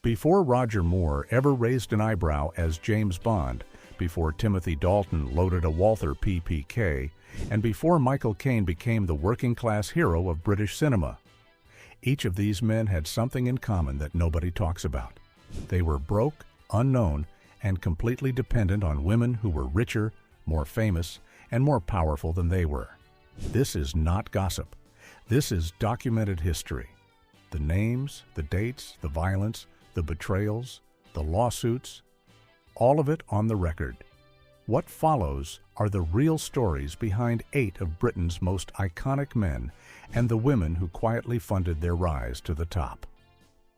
Before Roger Moore ever raised an eyebrow as James Bond, before Timothy Dalton loaded a Walther PPK, and before Michael Caine became the working-class hero of British cinema, each of these men had something in common that nobody talks about. They were broke, unknown, and completely dependent on women who were richer, more famous, and more powerful than they were. This is not gossip. This is documented history. The names, the dates, the violence, the betrayals, the lawsuits, all of it on the record. What follows are the real stories behind 8 of Britain's most iconic men and the women who quietly funded their rise to the top.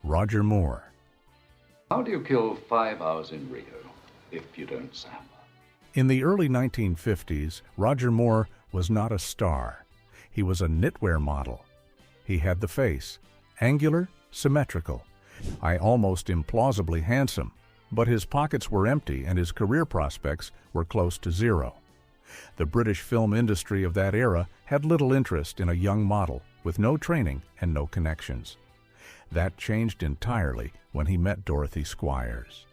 Roger Moore. How do you kill 5 hours in Rio if you don't samba? In the early 1950s, Roger Moore was not a star. He was a knitwear model. He had the face, angular, symmetrical, almost implausibly handsome, but his pockets were empty and his career prospects were close to zero. The British film industry of that era had little interest in a young model with no training and no connections. That changed entirely when he met Dorothy Squires.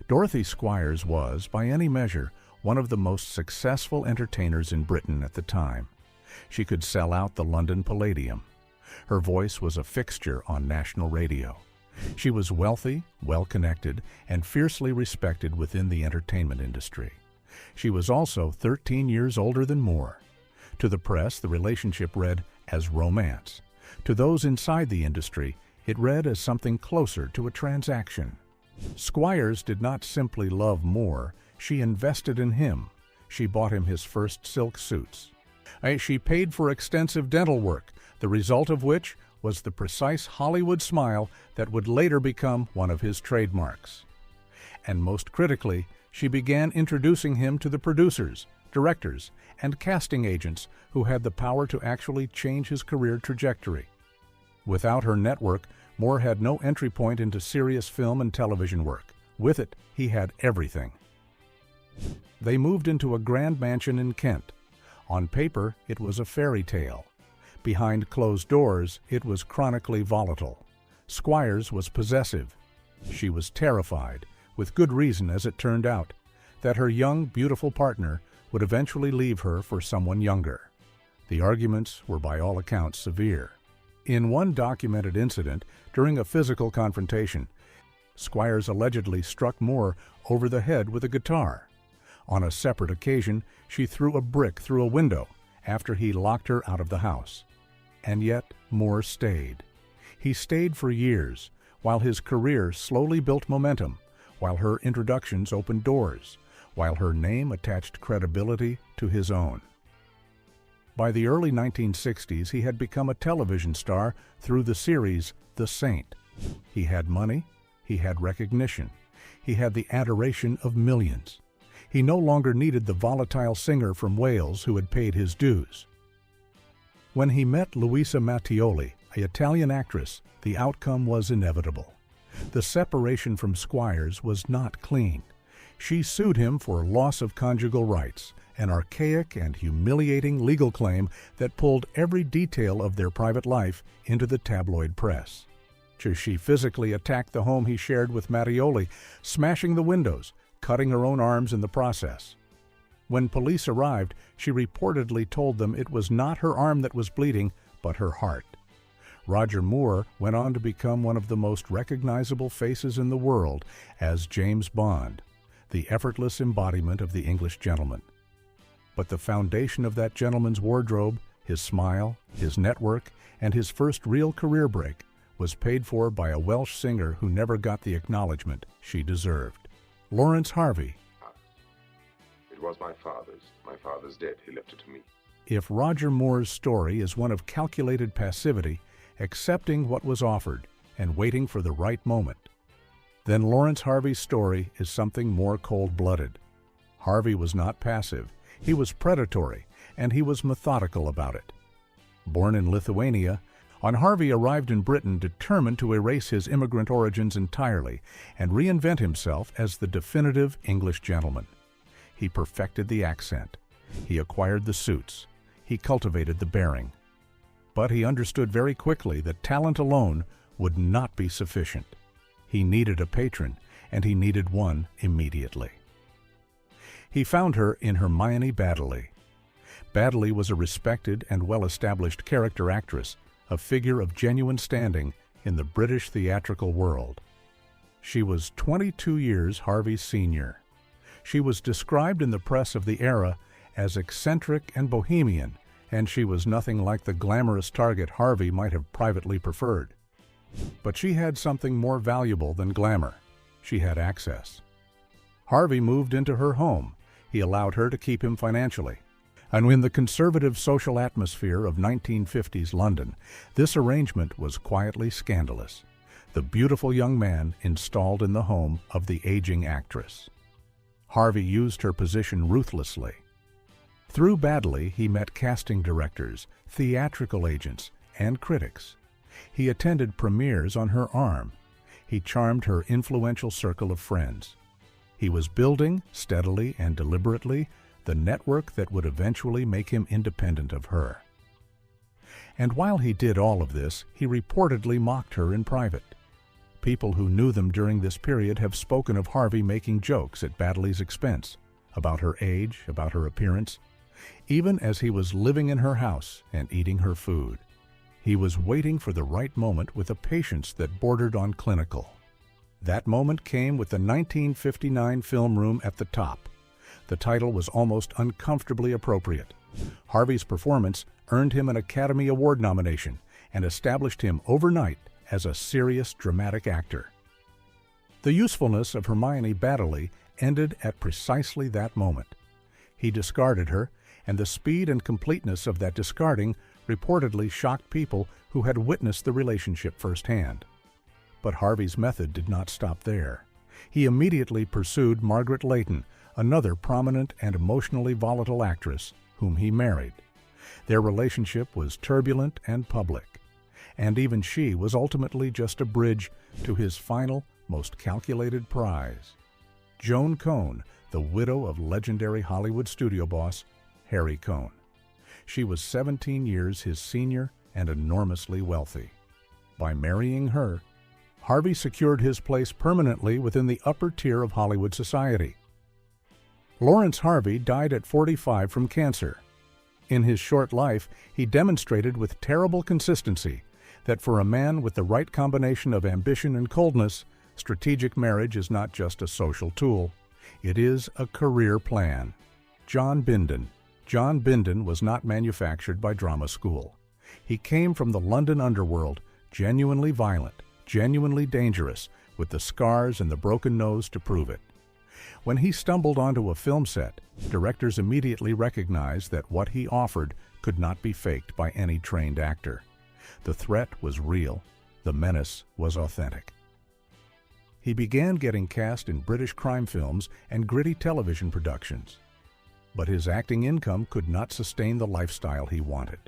Dorothy Squires was, by any measure, one of the most successful entertainers in Britain at the time. She could sell out the London Palladium. Her voice was a fixture on national radio. She was wealthy, well-connected, and fiercely respected within the entertainment industry. She was also 13 years older than Moore. To the press, the relationship read as romance. To those inside the industry, it read as something closer to a transaction. Squires did not simply love Moore, she invested in him. She bought him his first silk suits. She paid for extensive dental work, the result of which was the precise Hollywood smile that would later become one of his trademarks. And most critically, she began introducing him to the producers, directors, and casting agents who had the power to actually change his career trajectory. Without her network, Moore had no entry point into serious film and television work. With it, he had everything. They moved into a grand mansion in Kent. On paper, it was a fairy tale. Behind closed doors, it was chronically volatile. Squires was possessive. She was terrified, with good reason as it turned out, that her young, beautiful partner would eventually leave her for someone younger. The arguments were by all accounts severe. In one documented incident, during a physical confrontation, Squires allegedly struck Moore over the head with a guitar. On a separate occasion, she threw a brick through a window after he locked her out of the house. And yet, Moore stayed. He stayed for years, while his career slowly built momentum, while her introductions opened doors, while her name attached credibility to his own. By the early 1960s, he had become a television star through the series The Saint. He had money, he had recognition, he had the adoration of millions. He no longer needed the volatile singer from Wales who had paid his dues. When he met Luisa Mattioli, an Italian actress, the outcome was inevitable. The separation from Squires was not clean. She sued him for loss of conjugal rights, an archaic and humiliating legal claim that pulled every detail of their private life into the tabloid press. She physically attacked the home he shared with Mattioli, smashing the windows, cutting her own arms in the process. When police arrived, she reportedly told them it was not her arm that was bleeding, but her heart. Roger Moore went on to become one of the most recognizable faces in the world as James Bond, the effortless embodiment of the English gentleman. But the foundation of that gentleman's wardrobe, his smile, his network, and his first real career break was paid for by a Welsh singer who never got the acknowledgement she deserved. Laurence Harvey. It was my father's. My father's dead. He left it to me. If Roger Moore's story is one of calculated passivity, accepting what was offered and waiting for the right moment, then Laurence Harvey's story is something more cold-blooded. Harvey was not passive. He was predatory, and he was methodical about it. Born in Lithuania, Harvey arrived in Britain determined to erase his immigrant origins entirely and reinvent himself as the definitive English gentleman. He perfected the accent. He acquired the suits. He cultivated the bearing. But he understood very quickly that talent alone would not be sufficient. He needed a patron, and he needed one immediately. He found her in Hermione Baddeley. Baddeley was a respected and well-established character actress, a figure of genuine standing in the British theatrical world. She was 22 years Harvey's senior. She was described in the press of the era as eccentric and bohemian, and she was nothing like the glamorous target Harvey might have privately preferred. But she had something more valuable than glamour. She had access. Harvey moved into her home. He allowed her to keep him financially. And in the conservative social atmosphere of 1950s London, this arrangement was quietly scandalous. The beautiful young man installed in the home of the aging actress. Harvey used her position ruthlessly. Through Baddeley, he met casting directors, theatrical agents, and critics. He attended premieres on her arm. He charmed her influential circle of friends. He was building, steadily and deliberately, the network that would eventually make him independent of her. And while he did all of this, he reportedly mocked her in private. People who knew them during this period have spoken of Harvey making jokes at Baddeley's expense, about her age, about her appearance, even as he was living in her house and eating her food. He was waiting for the right moment with a patience that bordered on clinical. That moment came with the 1959 film room at the top. The title was almost uncomfortably appropriate. Harvey's performance earned him an Academy Award nomination and established him overnight as a serious dramatic actor. The usefulness of Hermione Baddeley ended at precisely that moment. He discarded her, and the speed and completeness of that discarding reportedly shocked people who had witnessed the relationship firsthand. But Harvey's method did not stop there. He immediately pursued Margaret Leighton, another prominent and emotionally volatile actress, whom he married. Their relationship was turbulent and public, and even she was ultimately just a bridge to his final, most calculated prize. Joan Cohn, the widow of legendary Hollywood studio boss Harry Cohn. She was 17 years his senior and enormously wealthy. By marrying her, Harvey secured his place permanently within the upper tier of Hollywood society. Laurence Harvey died at 45 from cancer. In his short life, he demonstrated with terrible consistency that for a man with the right combination of ambition and coldness, strategic marriage is not just a social tool. It is a career plan. John Bindon. John Bindon was not manufactured by drama school. He came from the London underworld, genuinely violent, genuinely dangerous, with the scars and the broken nose to prove it. When he stumbled onto a film set, directors immediately recognized that what he offered could not be faked by any trained actor. The threat was real. The menace was authentic. He began getting cast in British crime films and gritty television productions. But his acting income could not sustain the lifestyle he wanted.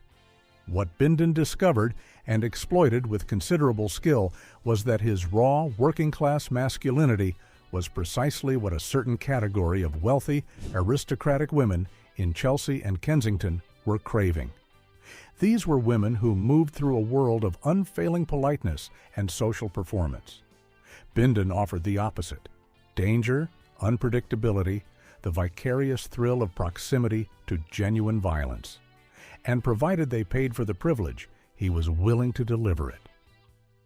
What Bindon discovered and exploited with considerable skill was that his raw, working-class masculinity was precisely what a certain category of wealthy, aristocratic women in Chelsea and Kensington were craving. These were women who moved through a world of unfailing politeness and social performance. Bindon offered the opposite: danger, unpredictability, the vicarious thrill of proximity to genuine violence. And provided they paid for the privilege, he was willing to deliver it.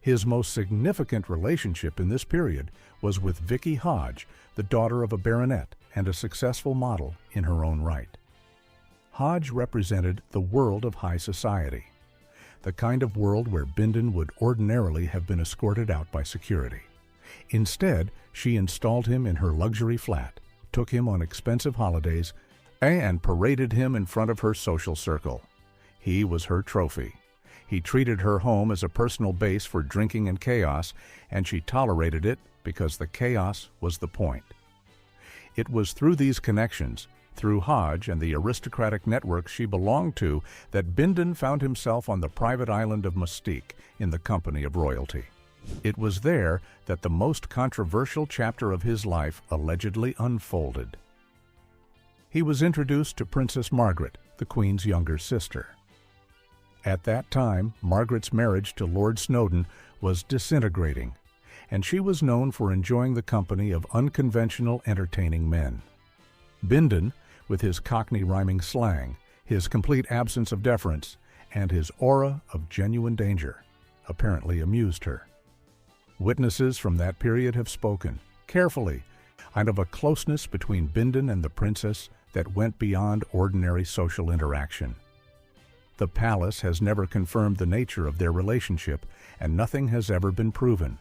His most significant relationship in this period was with Vicky Hodge, the daughter of a baronet and a successful model in her own right. Hodge represented the world of high society, the kind of world where Bindon would ordinarily have been escorted out by security. Instead, she installed him in her luxury flat, took him on expensive holidays, and paraded him in front of her social circle. He was her trophy. He treated her home as a personal base for drinking and chaos, and she tolerated it because the chaos was the point. It was through these connections, through Hodge and the aristocratic network she belonged to, that Bindon found himself on the private island of Mystique in the company of royalty. It was there that the most controversial chapter of his life allegedly unfolded. He was introduced to Princess Margaret, the Queen's younger sister. At that time, Margaret's marriage to Lord Snowdon was disintegrating, and she was known for enjoying the company of unconventional, entertaining men. Bindon, with his Cockney rhyming slang, his complete absence of deference, and his aura of genuine danger, apparently amused her. Witnesses from that period have spoken, carefully, and of a closeness between Bindon and the princess that went beyond ordinary social interaction. The palace has never confirmed the nature of their relationship, and nothing has ever been proven.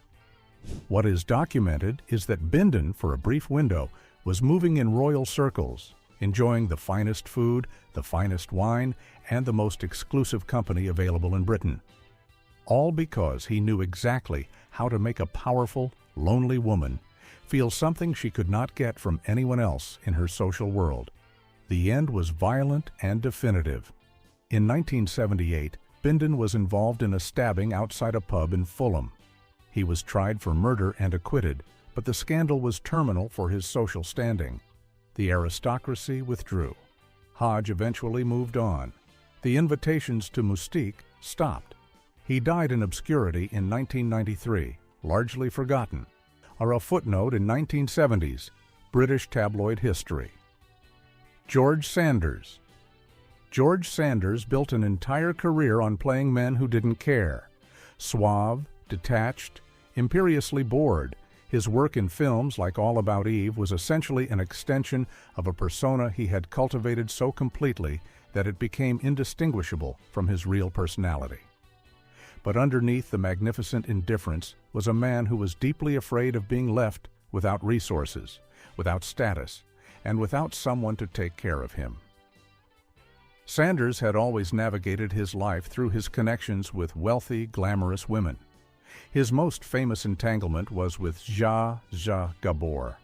What is documented is that Bindon, for a brief window, was moving in royal circles, enjoying the finest food, the finest wine, and the most exclusive company available in Britain. All because he knew exactly how to make a powerful, lonely woman feel something she could not get from anyone else in her social world. The end was violent and definitive. In 1978, Bindon was involved in a stabbing outside a pub in Fulham. He was tried for murder and acquitted, but the scandal was terminal for his social standing. The aristocracy withdrew. Hodge eventually moved on. The invitations to Moustique stopped. He died in obscurity in 1993, largely forgotten, or a footnote in 1970s British tabloid history. George Sanders. George Sanders built an entire career on playing men who didn't care. Suave, detached, imperiously bored, his work in films like All About Eve was essentially an extension of a persona he had cultivated so completely that it became indistinguishable from his real personality. But underneath the magnificent indifference was a man who was deeply afraid of being left without resources, without status, and without someone to take care of him. Sanders had always navigated his life through his connections with wealthy, glamorous women. His most famous entanglement was with Zsa Gabor,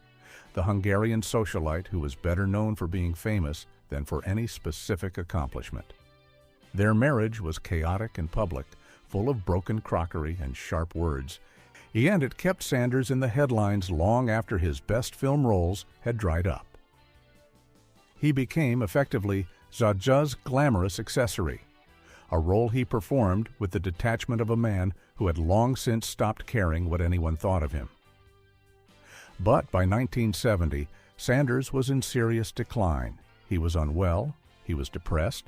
the Hungarian socialite who was better known for being famous than for any specific accomplishment. Their marriage was chaotic and public, full of broken crockery and sharp words, and it kept Sanders in the headlines long after his best film roles had dried up. He became, effectively, Zsa's glamorous accessory, a role he performed with the detachment of a man who had long since stopped caring what anyone thought of him. But by 1970, Sanders was in serious decline. He was unwell, he was depressed,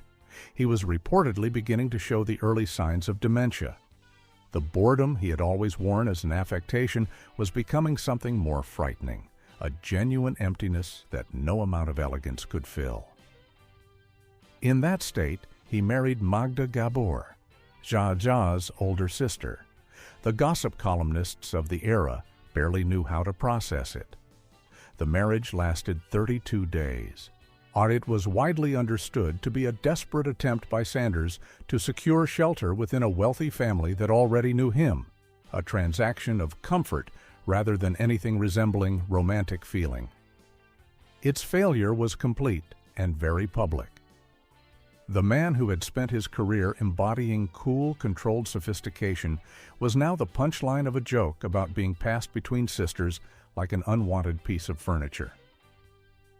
he was reportedly beginning to show the early signs of dementia. The boredom he had always worn as an affectation was becoming something more frightening, a genuine emptiness that no amount of elegance could fill. In that state, he married Magda Gabor, Zsa's older sister. The gossip columnists of the era barely knew how to process it. The marriage lasted 32 days. It was widely understood to be a desperate attempt by Sanders to secure shelter within a wealthy family that already knew him, a transaction of comfort rather than anything resembling romantic feeling. Its failure was complete and very public. The man who had spent his career embodying cool, controlled sophistication was now the punchline of a joke about being passed between sisters like an unwanted piece of furniture.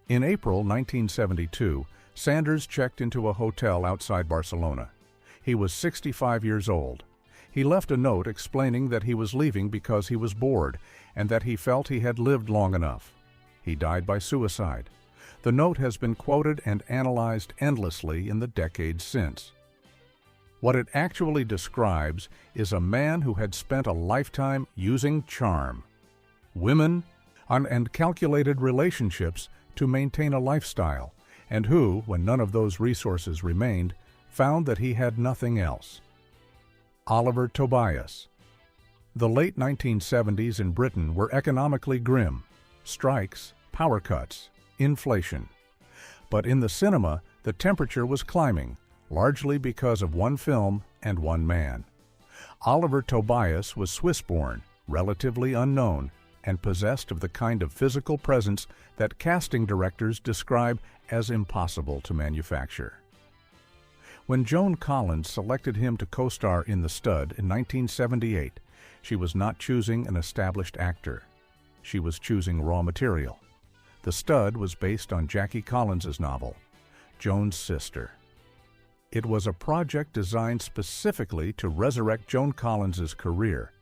In April 1972, Sanders checked into a hotel outside Barcelona. He was 65 years old. He left a note explaining that he was leaving because he was bored and that he felt he had lived long enough. He died by suicide. The note has been quoted and analyzed endlessly in the decades since. What it actually describes is a man who had spent a lifetime using charm, women, and calculated relationships to maintain a lifestyle, and who, when none of those resources remained, found that he had nothing else. Oliver Tobias. The late 1970s in Britain were economically grim. Strikes, power cuts, inflation. But in the cinema, the temperature was climbing, largely because of one film and one man. Oliver Tobias was Swiss-born, relatively unknown, and possessed of the kind of physical presence that casting directors describe as impossible to manufacture. When Joan Collins selected him to co-star in The Stud in 1978, she was not choosing an established actor. She was choosing raw material. The Stud was based on Jackie Collins's novel, Joan's Sister. It was a project designed specifically to resurrect Joan Collins's career,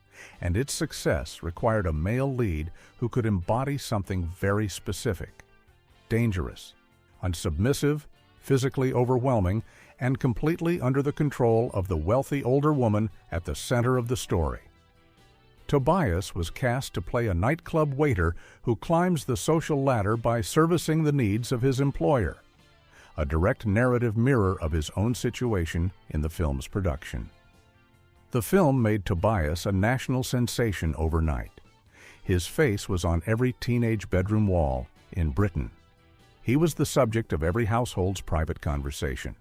and its success required a male lead who could embody something very specific: dangerous, unsubmissive, physically overwhelming, and completely under the control of the wealthy older woman at the center of the story. Tobias was cast to play a nightclub waiter who climbs the social ladder by servicing the needs of his employer, a direct narrative mirror of his own situation in the film's production. The film made Tobias a national sensation overnight. His face was on every teenage bedroom wall in Britain. He was the subject of every household's private conversation.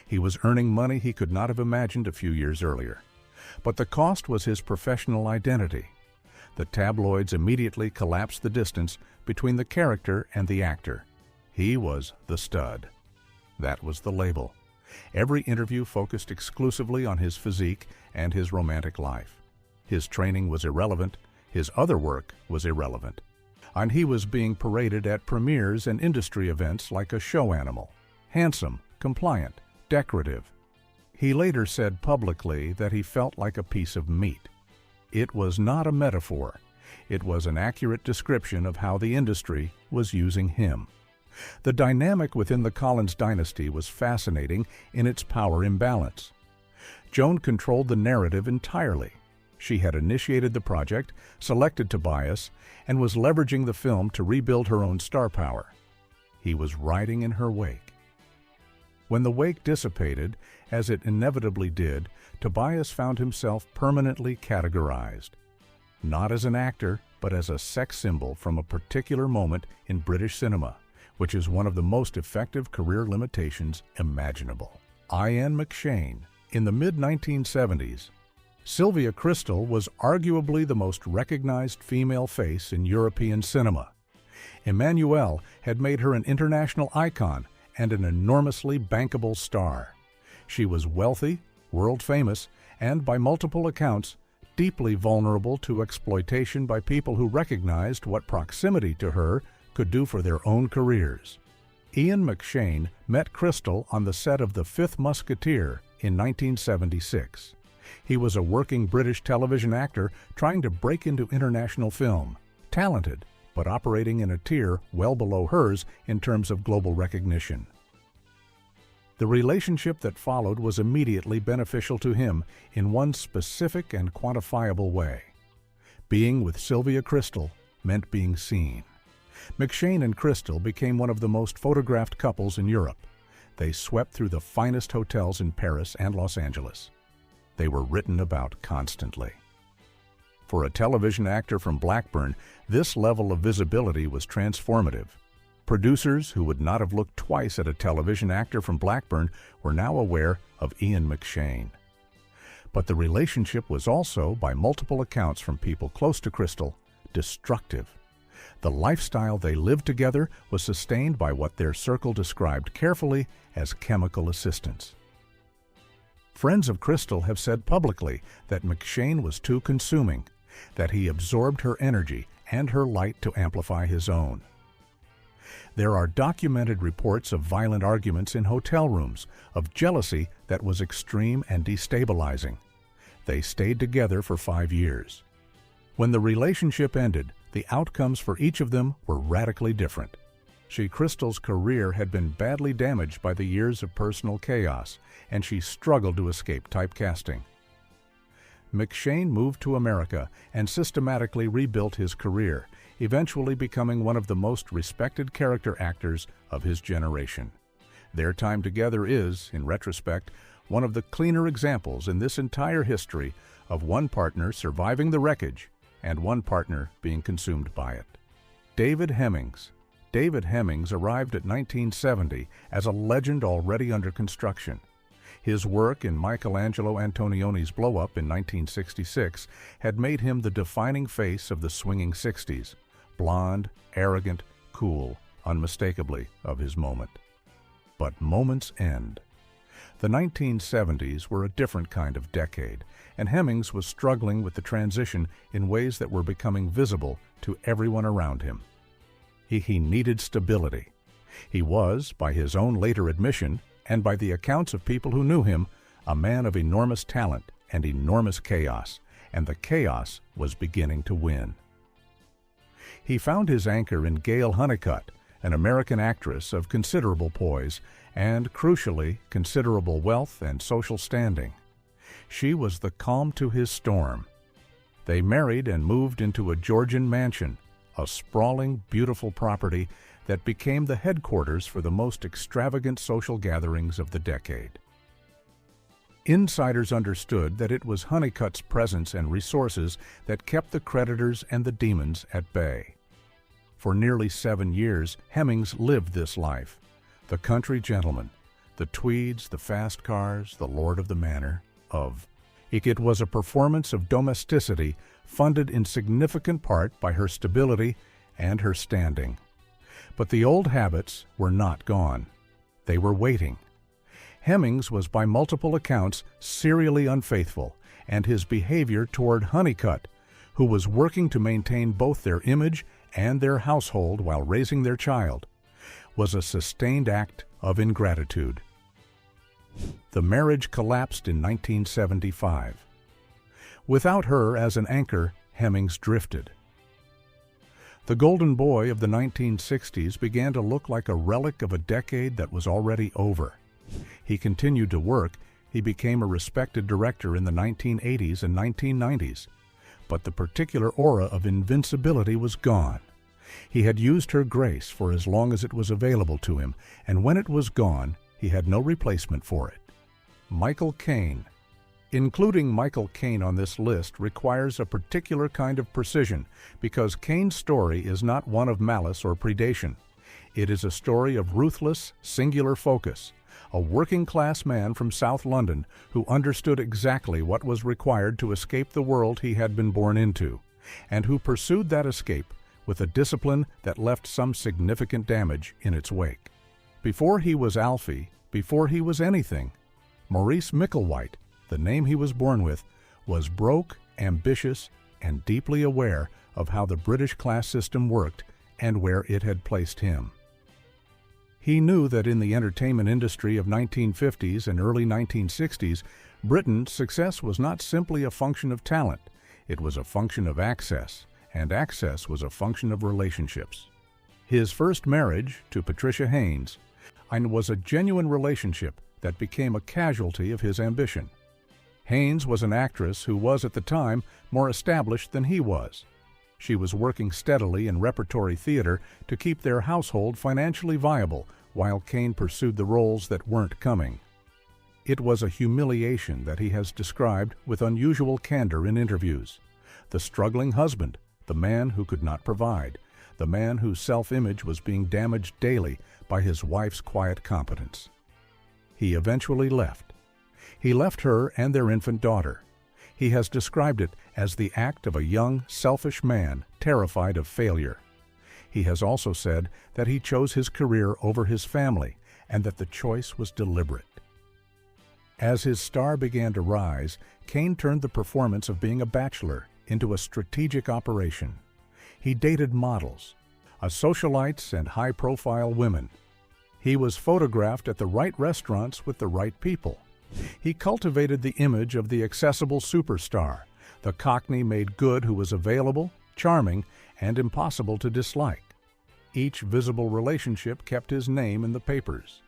He was earning money he could not have imagined a few years earlier. But the cost was his professional identity. The tabloids immediately collapsed the distance between the character and the actor. He was the stud. That was the label. Every interview focused exclusively on his physique and his romantic life. His training was irrelevant. His other work was irrelevant. And he was being paraded at premieres and industry events like a show animal. Handsome, compliant, decorative. He later said publicly that he felt like a piece of meat. It was not a metaphor. It was an accurate description of how the industry was using him. The dynamic within the Collins dynasty was fascinating in its power imbalance. Joan controlled the narrative entirely. She had initiated the project, selected Tobias, and was leveraging the film to rebuild her own star power. He was riding in her wake. When the wake dissipated, as it inevitably did, Tobias found himself permanently categorized. Not as an actor, but as a sex symbol from a particular moment in British cinema, which is one of the most effective career limitations imaginable. Ian McShane. In the mid-1970s, Sylvia Crystal was arguably the most recognized female face in European cinema. Emmanuelle had made her an international icon and an enormously bankable star. She was wealthy, world-famous, and by multiple accounts, deeply vulnerable to exploitation by people who recognized what proximity to her could do for their own careers. Ian McShane met Crystal on the set of The Fifth Musketeer in 1976. He was a working British television actor trying to break into international film, talented, but operating in a tier well below hers in terms of global recognition. The relationship that followed was immediately beneficial to him in one specific and quantifiable way. Being with Sylvia Crystal meant being seen. McShane and Crystal became one of the most photographed couples in Europe. They swept through the finest hotels in Paris and Los Angeles. They were written about constantly. For a television actor from Blackburn, this level of visibility was transformative. Producers who would not have looked twice at a television actor from Blackburn were now aware of Ian McShane. But the relationship was also, by multiple accounts from people close to Crystal, destructive. The lifestyle they lived together was sustained by what their circle described carefully as chemical assistance. Friends of Crystal have said publicly that McShane was too consuming, that he absorbed her energy and her light to amplify his own. There are documented reports of violent arguments in hotel rooms, of jealousy that was extreme and destabilizing. They stayed together for 5 years. When the relationship ended, the outcomes for each of them were radically different. Crystal's career had been badly damaged by the years of personal chaos, and she struggled to escape typecasting. McShane moved to America and systematically rebuilt his career, eventually becoming one of the most respected character actors of his generation. Their time together is, in retrospect, one of the cleaner examples in this entire history of one partner surviving the wreckage and one partner being consumed by it. David Hemings. David Hemings arrived at 1970 as a legend already under construction. His work in Michelangelo Antonioni's blow-up in 1966 had made him the defining face of the swinging 60s, blonde, arrogant, cool, unmistakably of his moment. But moments end. The 1970s were a different kind of decade, and Hemings was struggling with the transition in ways that were becoming visible to everyone around him. He needed stability. He was, by his own later admission, and by the accounts of people who knew him, a man of enormous talent and enormous chaos, and the chaos was beginning to win. He found his anchor in Gail Honeycutt, an American actress of considerable poise and, crucially, considerable wealth and social standing. She was the calm to his storm. They married and moved into a Georgian mansion, a sprawling, beautiful property that became the headquarters for the most extravagant social gatherings of the decade. Insiders understood that it was Honeycutt's presence and resources that kept the creditors and the demons at bay. For nearly 7 years, Hemings lived this life. The country gentleman, the tweeds, the fast cars, the lord of the manor, It was a performance of domesticity funded in significant part by her stability and her standing. But the old habits were not gone. They were waiting. Hemings was by multiple accounts serially unfaithful, and his behavior toward Honeycutt, who was working to maintain both their image and their household while raising their child, was a sustained act of ingratitude. The marriage collapsed in 1975. Without her as an anchor, Hemings drifted. The golden boy of the 1960s began to look like a relic of a decade that was already over. He continued to work. He became a respected director in the 1980s and 1990s. But the particular aura of invincibility was gone. He had used her grace for as long as it was available to him, and when it was gone, he had no replacement for it. Michael Caine. Including Michael Caine on this list requires a particular kind of precision, because Caine's story is not one of malice or predation. It is a story of ruthless, singular focus. A working-class man from South London who understood exactly what was required to escape the world he had been born into, and who pursued that escape with a discipline that left some significant damage in its wake. Before he was Alfie, before he was anything, Maurice Micklewhite, the name he was born with, was broke, ambitious, and deeply aware of how the British class system worked and where it had placed him. He knew that in the entertainment industry of 1950s and early 1960s, Britain's success was not simply a function of talent, it was a function of access, and access was a function of relationships. His first marriage, to Patricia Haynes, was a genuine relationship that became a casualty of his ambition. Haynes was an actress who was at the time more established than he was. She was working steadily in repertory theater to keep their household financially viable while Caine pursued the roles that weren't coming. It was a humiliation that he has described with unusual candor in interviews. The struggling husband, the man who could not provide, the man whose self-image was being damaged daily by his wife's quiet competence. He eventually left. He left her and their infant daughter. He has described it as the act of a young, selfish man terrified of failure. He has also said that he chose his career over his family and that the choice was deliberate. As his star began to rise, Caine turned the performance of being a bachelor into a strategic operation. He dated models, socialites, and high-profile women. He was photographed at the right restaurants with the right people. He cultivated the image of the accessible superstar, the Cockney made good who was available, charming, and impossible to dislike. Each visible relationship kept his name in the papers.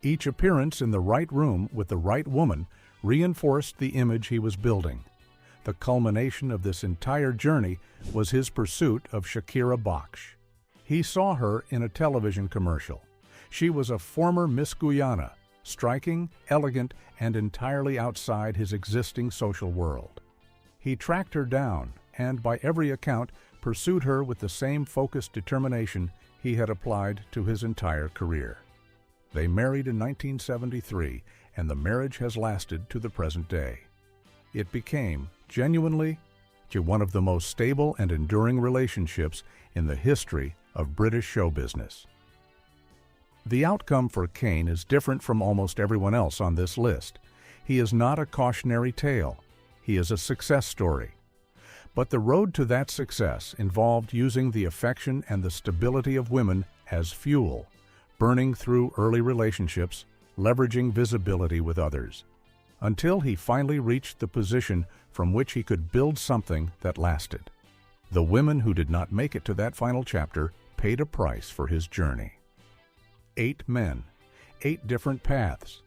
Each appearance in the right room with the right woman reinforced the image he was building. The culmination of this entire journey was his pursuit of Shakira Baksh. He saw her in a television commercial. She was a former Miss Guyana, striking, elegant, and entirely outside his existing social world. He tracked her down and, by every account, pursued her with the same focused determination he had applied to his entire career. They married in 1973, and the marriage has lasted to the present day. It became, genuinely, one of the most stable and enduring relationships in the history of British show business. The outcome for Caine is different from almost everyone else on this list. He is not a cautionary tale. He is a success story. But the road to that success involved using the affection and the stability of women as fuel, burning through early relationships, leveraging visibility with others. until he finally reached the position from which he could build something that lasted. The women who did not make it to that final chapter paid a price for his journey. 8 men, 8 different paths,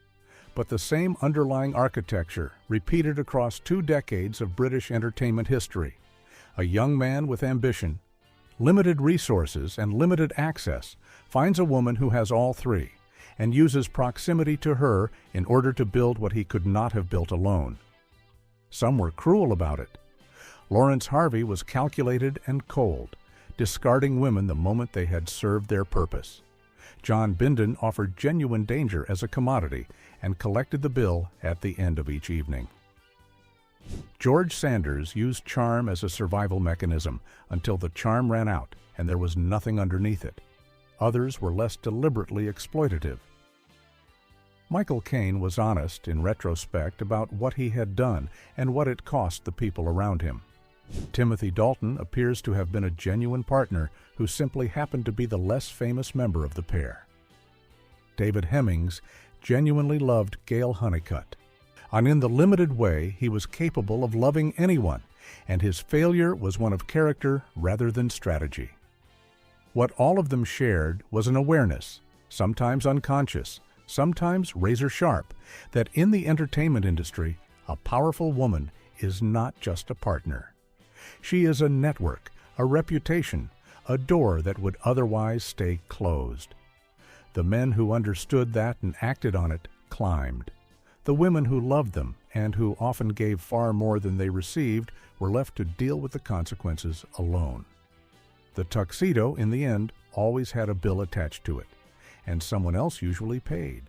but the same underlying architecture repeated across 2 decades of British entertainment history. A young man with ambition, limited resources, and limited access finds a woman who has all 3 and uses proximity to her in order to build what he could not have built alone. Some were cruel about it. Laurence Harvey was calculated and cold, discarding women the moment they had served their purpose. John Bindon offered genuine danger as a commodity and collected the bill at the end of each evening. George Sanders used charm as a survival mechanism until the charm ran out and there was nothing underneath it. Others were less deliberately exploitative. Michael Caine was honest in retrospect about what he had done and what it cost the people around him. Timothy Dalton appears to have been a genuine partner who simply happened to be the less famous member of the pair. David Hemings genuinely loved Gail Honeycutt, and in the limited way he was capable of loving anyone, and his failure was one of character rather than strategy. What all of them shared was an awareness, sometimes unconscious, sometimes razor-sharp, that in the entertainment industry, a powerful woman is not just a partner. She is a network, a reputation, a door that would otherwise stay closed. The men who understood that and acted on it climbed. The women who loved them and who often gave far more than they received were left to deal with the consequences alone. The tuxedo, in the end, always had a bill attached to it, and someone else usually paid.